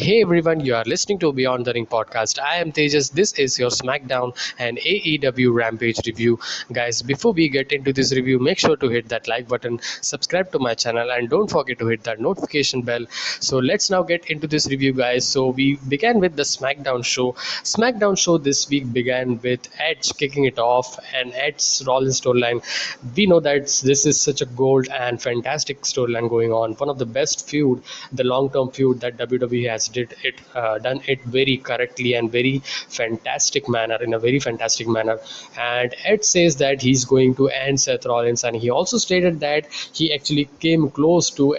Hey everyone, you are listening to Beyond the Ring podcast. I am Tejas. This is your SmackDown and AEW Rampage review. Guys, before we get into this review, make sure to hit that like button, subscribe to my channel, and don't forget to hit that notification bell. So let's now get into this review, guys. So we began with the SmackDown show. SmackDown show this week began with Edge kicking it off and Edge's Rollins storyline. We know that this is such a gold and fantastic storyline going on. One of the best feud, the long-term feud that WWE has done it very correctly and very fantastic manner in a very fantastic manner. And Ed says that he's going to end Seth Rollins, and he also stated that he actually came close to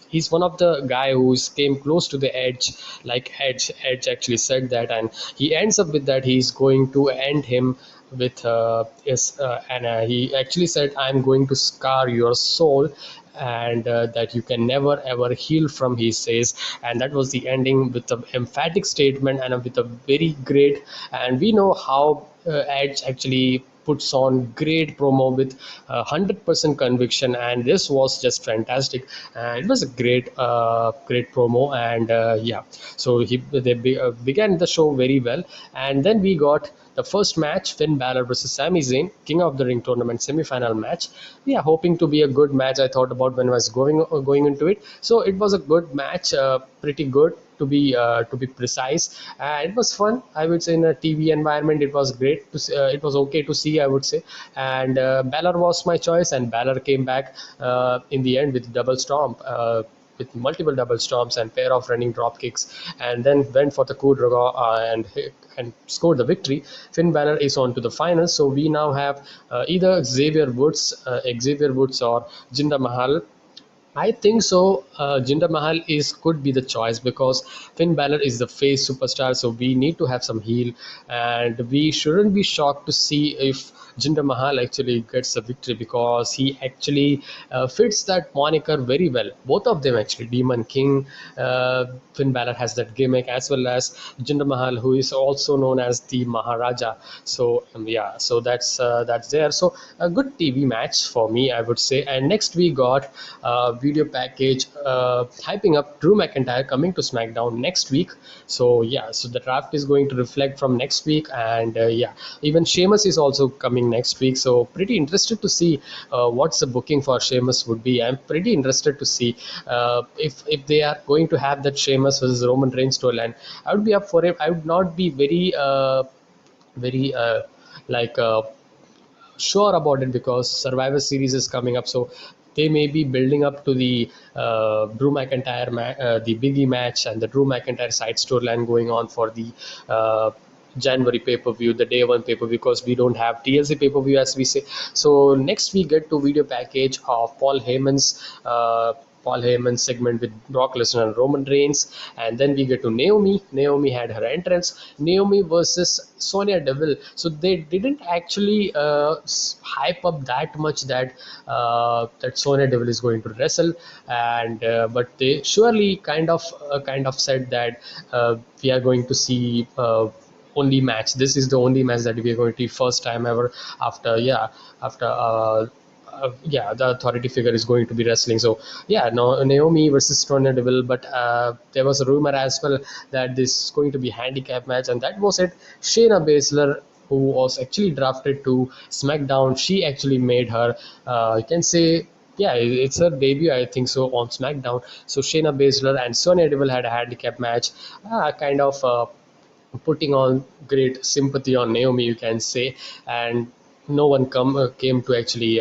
he's one of the guy who's came close to the edge, like edge actually said that, and he ends up with that he's going to end him with his and he actually said, I'm going to scar your soul, and that you can never ever heal from, he says. And that was the ending with an emphatic statement and with a very great. And we know how Edge actually puts on great promo with 100% conviction, and this was just fantastic. And it was a great promo. And yeah, so began the show very well. And then we got the first match, Finn Balor versus Sami Zayn, King of the Ring tournament semi-final match. Yeah, hoping to be a good match, I thought about when I was going into it. So it was a good match, pretty good to be precise. It was fun, I would say. In a TV environment, it was great to see, it was okay to see, I would say. And Balor was my choice, and Balor came back in the end with double stomp. With multiple double stomps and pair of running drop kicks, and then went for the coup de grace and scored the victory. Finn Balor is on to the finals, so we now have either Xavier Woods or Jinder Mahal. I think so. Jinder Mahal is could be the choice because Finn Balor is the face superstar, so we need to have some heel, and we shouldn't be shocked to see if Jinder Mahal actually gets a victory because he actually fits that moniker very well. Both of them actually, Demon King, Finn Balor has that gimmick, as well as Jinder Mahal, who is also known as the Maharaja. So yeah, so that's there. So a good TV match for me, I would say. And next we got video package hyping up Drew McIntyre coming to SmackDown next week. So yeah, so the draft is going to reflect from next week. And yeah, even Sheamus is also coming next week, so pretty interested to see what's the booking for Sheamus would be. I'm pretty interested to see if they are going to have that Sheamus versus Roman Reigns storyline. I would be up for it. I would not be very like sure about it because Survivor Series is coming up, so they may be building up to the Drew McIntyre, the Biggie match, and the Drew McIntyre side storyline going on for the January pay-per-view, the day one pay-per-view, because we don't have TLC pay-per-view, as we say. So next we get to video package of Paul Heyman's segment with Brock Lesnar and Roman Reigns, and then we get to Naomi. Naomi had her entrance. Naomi versus Sonya Deville. So they didn't actually hype up that much that that Sonya Deville is going to wrestle, and but they surely kind of said that we are going to see. Only match. This is the only match that we are going to see first time ever after yeah, the authority figure is going to be wrestling. So yeah, no, Naomi versus Sonya Deville, but there was a rumor as well that this is going to be handicap match, and that was it. Shayna Baszler, who was actually drafted to SmackDown, she actually made her, you can say, yeah, it's her debut, I think so, on SmackDown. So Shayna Baszler and Sonya Deville had a handicap match, kind of putting on great sympathy on Naomi, you can say. And no one came to actually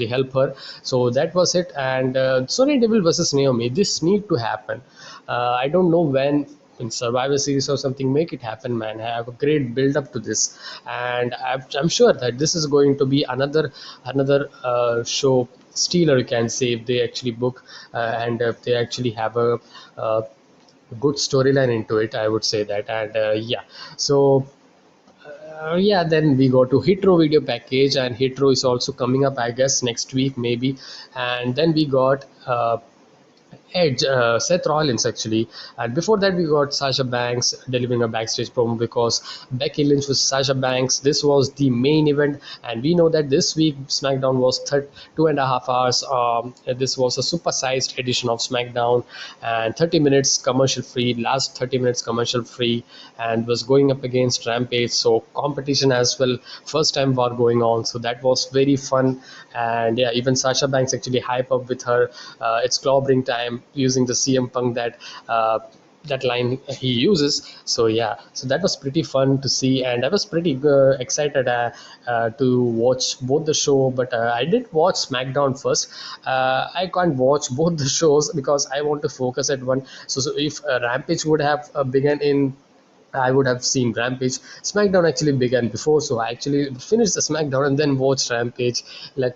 help her. So that was it. And Sonya Deville versus Naomi, this need to happen. I don't know when, in Survivor Series or something. Make it happen, man. I have a great build up to this, and I'm sure that this is going to be another show stealer, you can say, if they actually book and if they actually have a good storyline into it, I would say that. And yeah, so yeah, then we go to Hitro video package, and Hitro is also coming up, I guess, next week maybe. And then we got Edge, Seth Rollins actually, and before that we got Sasha Banks delivering a backstage promo because Becky Lynch was Sasha Banks. This was the main event, and we know that this week SmackDown was 2.5 hours. This was a supersized edition of SmackDown, and 30 minutes commercial free, last 30 minutes commercial free, and was going up against Rampage. So competition as well, first time war going on. So that was very fun, and yeah, even Sasha Banks actually hype up with her. It's clobbering time using the CM Punk that line he uses. So yeah, so that was pretty fun to see, and I was pretty excited to watch both the show. But I did watch SmackDown first. I can't watch both the shows because I want to focus at one. So if Rampage would have begun in, I would have seen Rampage. SmackDown actually began before, so I actually finished the SmackDown and then watched Rampage. Like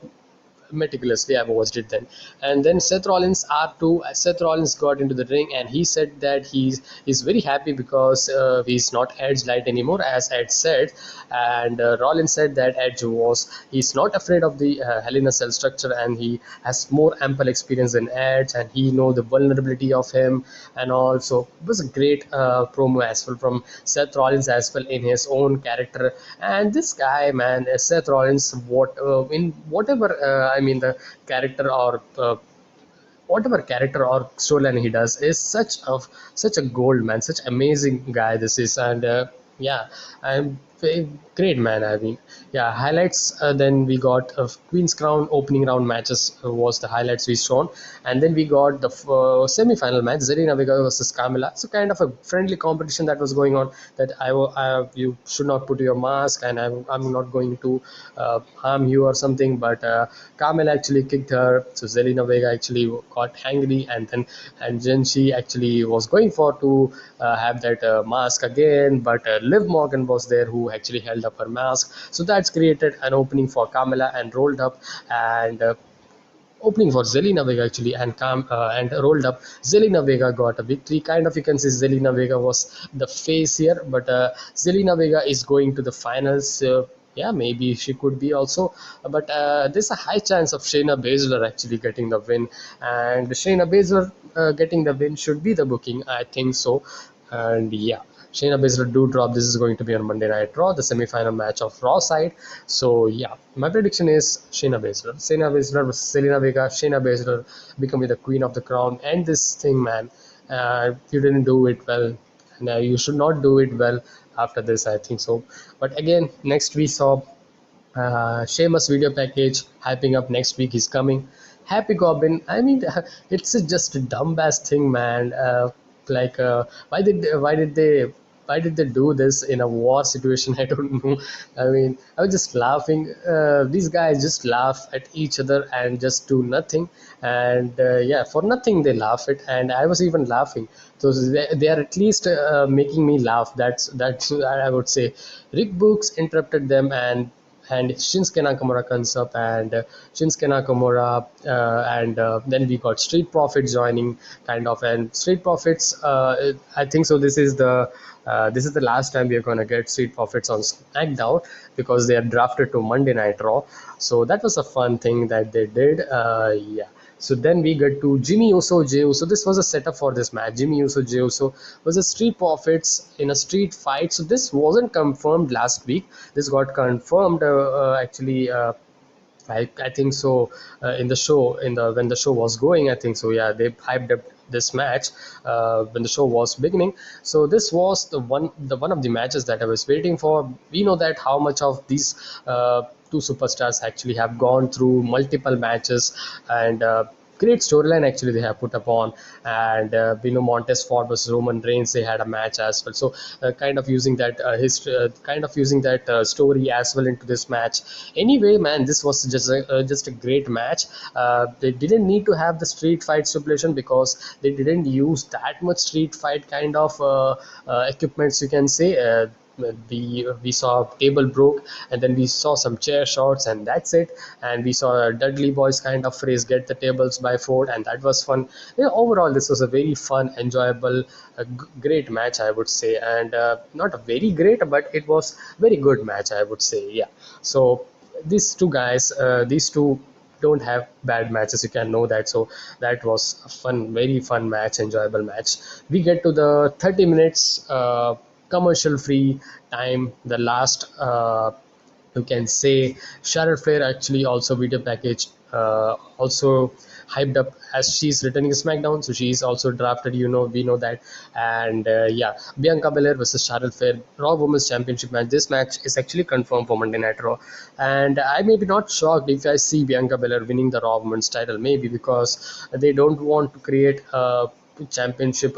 meticulously, I watched it then. And then Seth Rollins R2, Seth Rollins got into the ring and he said that he's very happy because he's not Edge light anymore, as Edge said. And Rollins said that Edge was he's not afraid of the Hell in a Cell structure, and he has more ample experience than Edge, and he know the vulnerability of him. And also it was a great promo as well from Seth Rollins as well in his own character. And this guy, man, Seth Rollins, what in whatever I mean the character or whatever character or storyline he does is such a gold, man, such amazing guy this is. And yeah, I'm great, man. I mean, yeah, highlights. Then we got Queen's Crown opening round matches was the highlights we shown, and then we got the semi-final match, Zelina Vega versus Carmella. So kind of a friendly competition that was going on. That you should not put your mask, and I'm not going to harm you or something. But Carmella actually kicked her, so Zelina Vega actually got angry, and then she actually was going for to have that mask again, but Liv Morgan was there who actually held up her mask. So that's created an opening for Carmella and rolled up, and opening for Zelina Vega actually, and rolled up. Zelina Vega got a victory. Kind of, you can say Zelina Vega was the face here, but Zelina Vega is going to the finals. Yeah, maybe she could be also, but there's a high chance of Shayna Baszler actually getting the win, and Shayna Baszler getting the win should be the booking, I think so. And yeah, Shayna Baszler do drop. This is going to be on Monday Night Raw, the semi-final match of Raw side. So yeah, my prediction is Shayna Baszler. Shayna Baszler versus Zelina Vega. Shayna Baszler becoming the queen of the crown. And this thing, man, you didn't do it well. And you should not do it well after this, I think so. But again, next we saw Sheamus video package hyping up next week is coming. Happy Corbin. I mean, it's just a dumb ass thing, man. Like, why did they do this in a war situation? I don't know. I mean, I was just laughing. These guys just laugh at each other and just do nothing. And yeah, for nothing they laugh it. And I was even laughing. So they are at least making me laugh. That's I would say. Rick Books interrupted them, and Shinsuke Nakamura comes up, and Shinsuke Nakamura, and then we got Street Profits joining, kind of, and Street Profits. I think so. This is the last time we are going to get Street Profits on SmackDown because they are drafted to Monday Night Raw. So that was a fun thing that they did. Yeah. So then we get to Jimmy Uso, Jey Uso. This was a setup for this match. Jimmy Uso, Jey Uso was a Street Profits in a street fight. So this wasn't confirmed last week. This got confirmed actually. I think so in the show when the show was going, I think so. Yeah, they hyped up this match when the show was beginning. So this was the one of the matches that I was waiting for. We know that how much of these two superstars actually have gone through multiple matches, and great storyline actually they have put upon. And we know Montez Ford versus Roman Reigns, they had a match as well. So kind of using that story as well into this match. Anyway, man, this was just a great match. They didn't need to have the street fight stipulation because they didn't use that much street fight kind of equipments, you can say. We saw table broke, and then we saw some chair shots, and that's it. And we saw Dudley Boys kind of phrase, get the tables by four, and that was fun. Yeah, overall this was a very fun, enjoyable, great match, I would say. And not a very great, but it was very good match, I would say. Yeah. So these two guys, these two don't have bad matches, you can know that. So that was a fun, very fun match, enjoyable match. We get to the 30 minutes commercial free time, the last you can say. Charlotte Flair actually also video package, also hyped up as she's returning to SmackDown, so she's also drafted. We know that, and yeah, Bianca Belair versus Charlotte Flair Raw Women's Championship match. This match is actually confirmed for Monday Night Raw, and I may be not shocked if I see Bianca Belair winning the Raw Women's title, maybe because they don't want to create a championship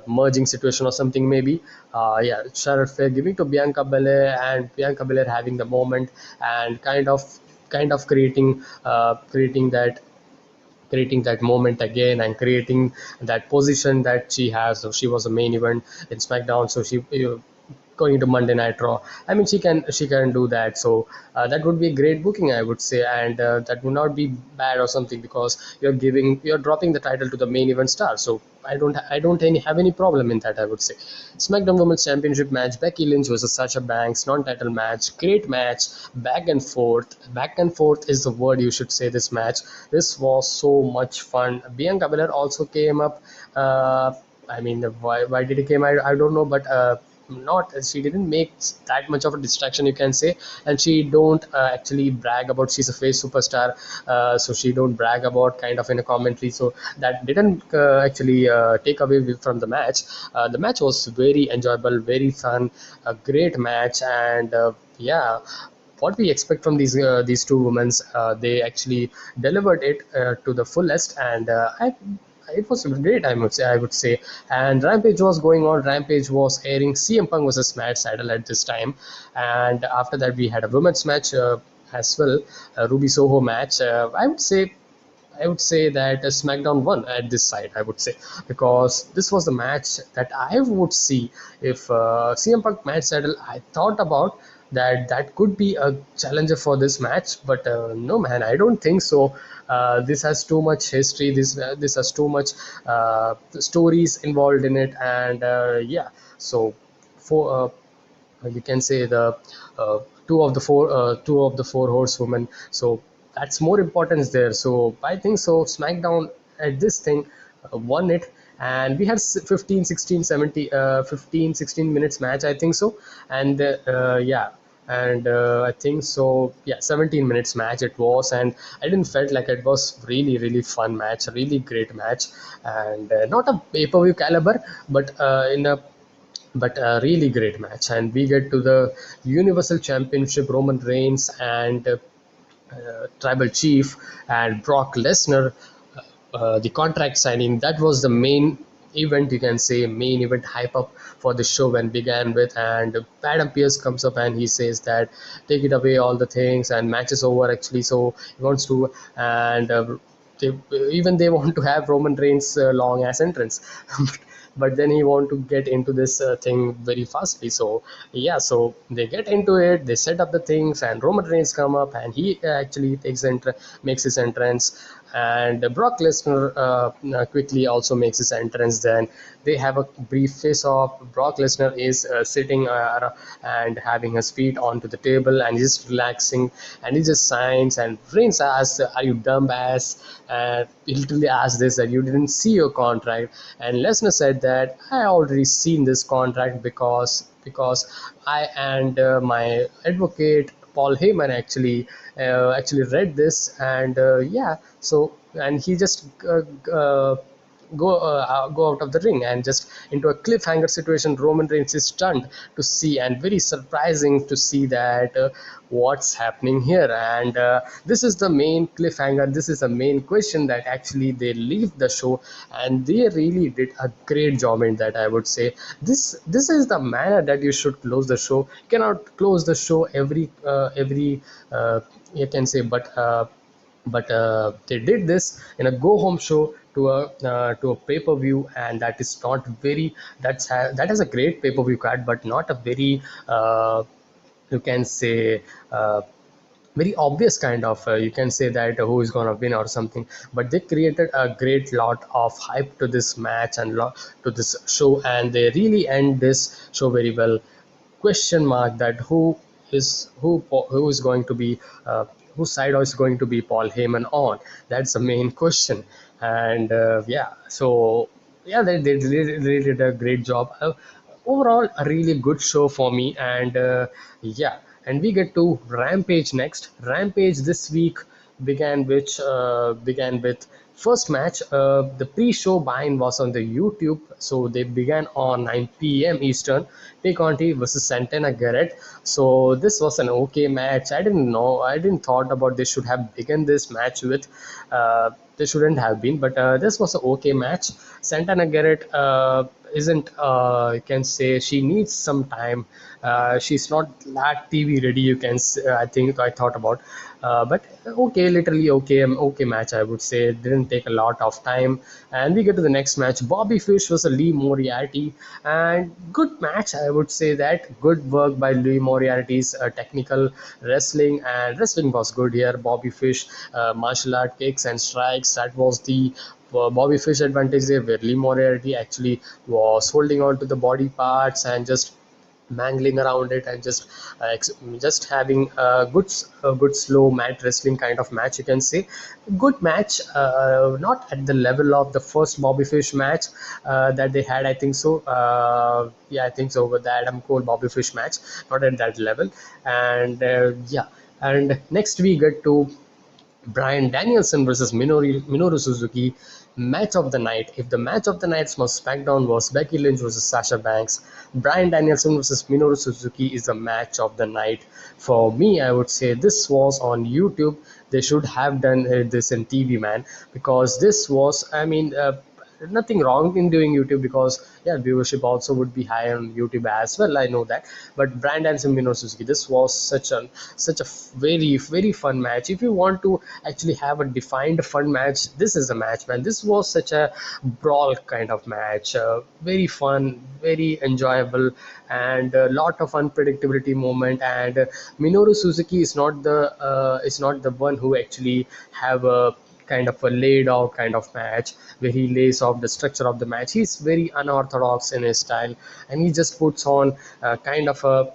merging situation or something, maybe. Yeah, Charlotte Flair giving to Bianca Belair, and Bianca Belair having the moment, and kind of creating that moment again, and creating that position that she has. So she was a main event in SmackDown, so she going to Monday Night Raw. I mean, she can do that. So that would be a great booking, I would say, and that would not be bad or something, because you're dropping the title to the main event star. So I don't have any problem in that, I would say. SmackDown Women's Championship match: Becky Lynch versus Sasha Banks, non-title match, great match, back and forth. Back and forth is the word you should say. This match, this was so much fun. Bianca Belair also came up. I mean, why did he came? I don't know, but. Not she didn't make that much of a distraction, you can say. And she don't actually brag about she's a face superstar, so she don't brag about kind of in a commentary. So that didn't actually take away from the match. The match was very enjoyable, very fun, a great match. And yeah, what we expect from these two women, they actually delivered it to the fullest. And it was great, I would say. And Rampage was going on. Rampage was airing CM Punk versus Matt Sydal at this time. And after that, we had a women's match as well, a Ruby Soho match. I would say that SmackDown won at this side, I would say, because this was the match that I would see if CM Punk Matt Sydal. I thought about that could be a challenger for this match, but no, man, I don't think so. This has too much history. This has too much stories involved in it, and yeah. So for you can say the uh, two of the four horsewomen. So that's more importance there. So I think so SmackDown at this thing won it. And we had 15 16 70 15 16 minutes match, I think so. And yeah, and I think so, yeah, 17 minutes match it was. And I didn't felt like it was really really fun match, a really great match. And not a pay-per-view caliber, but a really great match. And we get to the Universal Championship: Roman Reigns and Tribal Chief and Brock Lesnar, the contract signing. That was the main event, you can say, main event hype up for the show when began with. And Adam Pearce comes up and he says that take it away all the things, and match is over actually. So he wants to, and they, even they want to have Roman Reigns long ass entrance. But then he want to get into this thing very fastly. So yeah, so they get into it, they set up the things, and Roman Reigns come up, and he actually makes his entrance. And Brock Lesnar quickly also makes his entrance. Then they have a brief face off. Brock Lesnar is sitting and having his feet onto the table, and he's just relaxing, and he just signs. And Reigns asks, "Are you dumb ass?" And he literally asked this, that you didn't see your contract. And Lesnar said that I already seen this contract, because I and my advocate Paul Heyman actually read this. And yeah, so, and he just go out of the ring, and just into a cliffhanger situation. Roman Reigns is stunned to see, and very surprising to see that what's happening here. And this is the main cliffhanger, this is the main question that actually they leave the show. And they really did a great job in that, I would say. This is the manner that you should close the show. You cannot close the show every you can say, but they did this in a go home show to a pay per view. And that is not very, that has a great pay per view card, but not a very you can say very obvious kind of you can say that who is gonna win or something. But they created a great lot of hype to this match and to this show, and they really end this show very well. Question mark that who who is going to be whose side is going to be Paul Heyman on. That's the main question. And yeah, so yeah, they really did a great job. Overall, a really good show for me. And yeah, and we get to Rampage next. Rampage this week began with first match. The pre-show buy-in was on the YouTube, so they began on 9 p.m. Eastern. Tay Conti versus Santana Garrett. So this was an okay match. I didn't thought about they should have begun this match with. They shouldn't have been, but this was an okay match. Santana Garrett isn't. You can say she needs some time. She's not that TV ready. You can. I think I thought about, but okay, literally okay, okay match. I would say it didn't take a lot of time, and we get to the next match. Bobby Fish was a Lee Moriarty, and good match. I would say that good work by Lee Moriarty's technical wrestling was good here. Bobby Fish, martial art kicks and strikes. That was the Bobby Fish advantage there, where Lee Moriarty actually was holding on to the body parts and just mangling around it and just having a good slow mat wrestling kind of match, you can say. Good match, not at the level of the first Bobby Fish match that they had, I think so. Yeah, I think so, with the Adam Cole Bobby Fish match, not at that level. And yeah, and next we get to Brian Danielson versus Minoru Suzuki, match of the night. If the match of the night from SmackDown was Becky Lynch versus Sasha Banks, Brian Danielson versus Minoru Suzuki is the match of the night. For me, I would say this was on YouTube. They should have done this in TV, man, because this was, I mean, nothing wrong in doing YouTube, because yeah, viewership also would be high on YouTube as well. I know that, but Brandon Minoru Suzuki, this was such a very fun match. If you want to actually have a defined fun match, this is a match, man. This was such a brawl kind of match, very fun, very enjoyable, and a lot of unpredictability moment. And Minoru Suzuki is not the one who actually have a kind of a laid out kind of match where he lays off the structure of the match. He's very unorthodox in his style, and he just puts on kind of a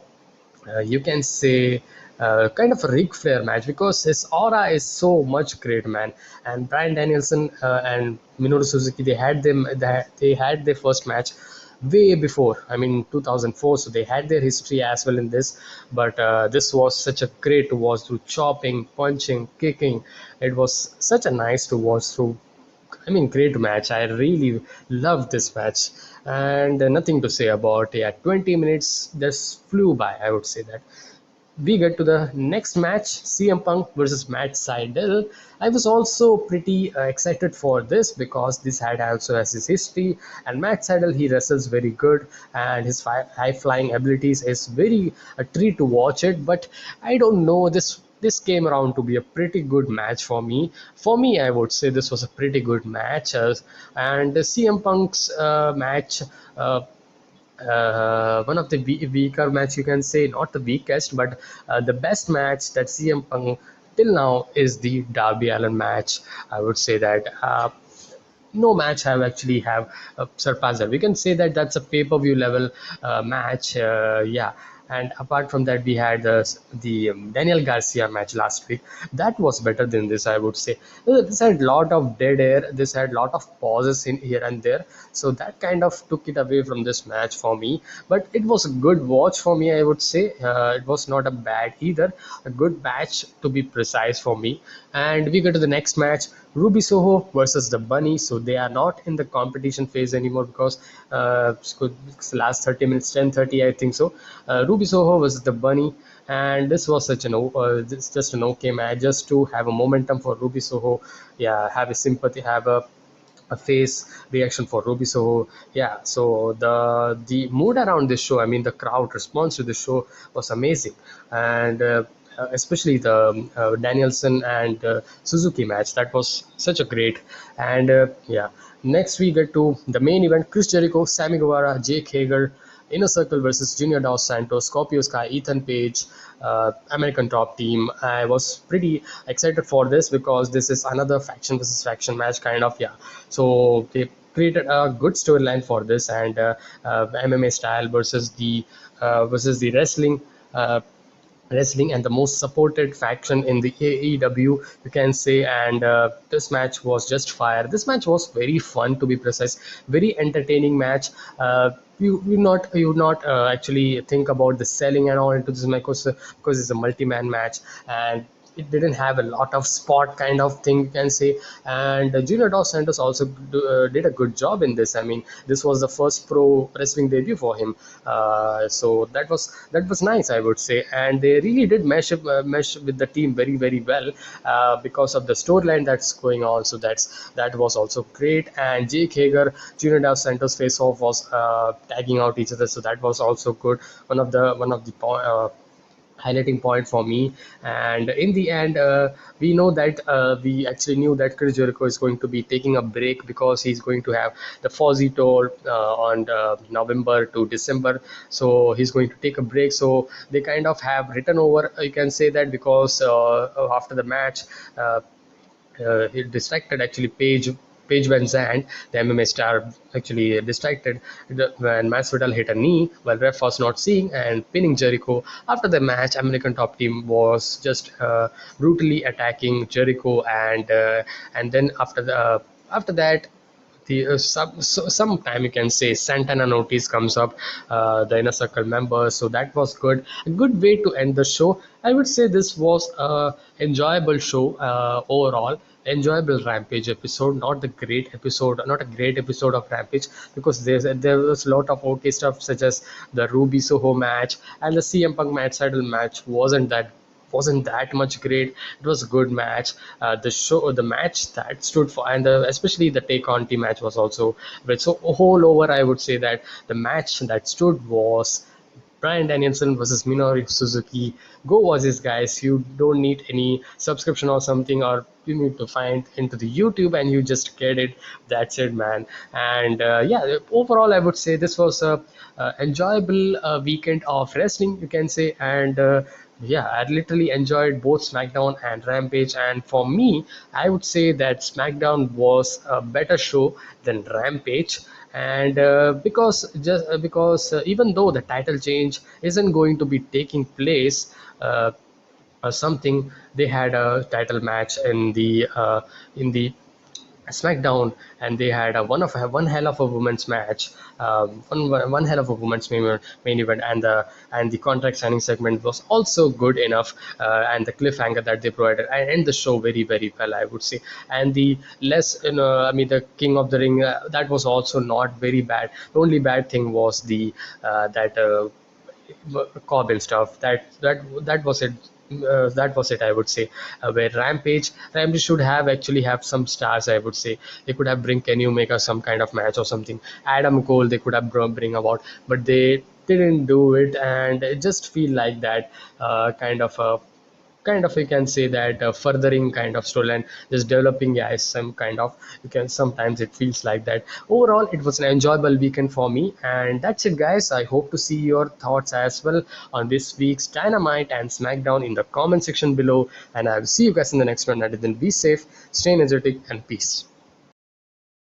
you can say kind of a Ric Flair match, because his aura is so much great, man. And Brian Danielson and Minoru Suzuki, they had their first match way before, I mean 2004, so they had their history as well in this. But this was such a great to watch through, chopping, punching, kicking. It was such a nice to watch through. I mean, great match. I really loved this match, and nothing to say about. Yeah, 20 minutes just flew by, I would say that. We get to the next match, CM Punk versus Matt Sydal. I was also pretty excited for this, because this had also has his history, and Matt Sydal, he wrestles very good, and his high flying abilities is very a treat to watch it. But I don't know, this came around to be a pretty good match for me. For me, I would say this was a pretty good match, and the CM Punk's match. One of the weaker match, you can say, not the weakest, but the best match that CM Punk till now is the Darby Allin match. I would say that no match have actually have surpassed that. We can say that that's a pay-per-view level match. Yeah. And apart from that, we had the Daniel Garcia match last week. That was better than this, I would say. This had a lot of dead air. This had a lot of pauses in here and there. So that kind of took it away from this match for me. But it was a good watch for me, I would say. It was not a bad either. A good match, to be precise, for me. And we go to the next match, Ruby Soho versus the Bunny. So they are not in the competition phase anymore, because it's the last 30 minutes, 10:30, I think so. Ruby Soho versus the Bunny, and this was such an it's just an okay match, just to have a momentum for Ruby Soho. Yeah, have a sympathy, have a face reaction for Ruby Soho. Yeah, so the mood around this show, I mean the crowd response to the show was amazing. And especially the Danielson and Suzuki match, that was such a great. And yeah, next we get to the main event, Chris Jericho, Sammy Guevara, Jake Hager, Inner Circle versus Junior Dos Santos, Scorpio Sky, Ethan Page, American Top Team. I was pretty excited for this, because this is another faction versus faction match kind of. Yeah, so they created a good storyline for this, and MMA style versus the wrestling. wrestling and the most supported faction in the AEW, you can say. And this match was just fire. This match was very fun, to be precise, very entertaining match. You not actually think about the selling and all into this match, because it's a multi-man match, and it didn't have a lot of spot kind of thing, you can say. And Junior Dos Santos also did a good job in this. I mean, this was the first pro wrestling debut for him, so that was nice, I would say. And they really did mesh with the team very very well, because of the storyline that's going on. So that was also great. And Jake Hager, Junior Dos Santos face off was tagging out each other, so that was also good. One of the highlighting point for me. And in the end, we know that we actually knew that Chris Jericho is going to be taking a break, because he's going to have the Fozzy tour on November to December. So he's going to take a break. So they kind of have written over, you can say that, because after the match, it distracted actually Paige Van Zandt, the MMA star, actually distracted when Masvidal hit a knee while ref was not seeing and pinning Jericho. After the match, American Top Team was just brutally attacking Jericho, and then after that, sometime, you can say, Santana notice comes up, the inner circle members. So that was good, a good way to end the show. I would say this was a enjoyable show, overall enjoyable Rampage episode, not the great episode, not a great episode of Rampage, because there was a lot of okay stuff, such as the Ruby Soho match, and the CM Punk Matt Seidel match wasn't that much great. It was a good match. The match that stood for, and especially the Take On team match was also great. So whole over, I would say that the match that stood was Bryan Danielson versus Minoru Suzuki. Go watch this, guys. You don't need any subscription or something, or you need to find into the YouTube and you just get it. That's it, man. And yeah, overall, I would say this was a enjoyable weekend of wrestling, you can say. And yeah, I literally enjoyed both SmackDown and Rampage. And for me, I would say that SmackDown was a better show than Rampage. And because even though the title change isn't going to be taking place, or something, they had a title match in the SmackDown, and they had one hell of a women's match, one hell of a women's main event. And the contract signing segment was also good enough, and the cliffhanger that they provided, and end the show very very well, I would say. And the less, I mean, the King of the Ring, that was also not very bad. The only bad thing was the that Corbin stuff. That was it. That was it, I would say. Where Rampage should have actually have some stars, I would say. They could have bring Kenny Omega some kind of match or something. Adam Cole they could have bring about, but they didn't do it, and it just feel like that kind of you can say that furthering kind of storyline, just developing, yeah, is some kind of, you can, sometimes it feels like that. Overall, it was an enjoyable weekend for me. And that's it, guys. I hope to see your thoughts as well on this week's Dynamite and SmackDown in the comment section below, and I'll see you guys in the next one. Until then, be safe, stay energetic, and peace.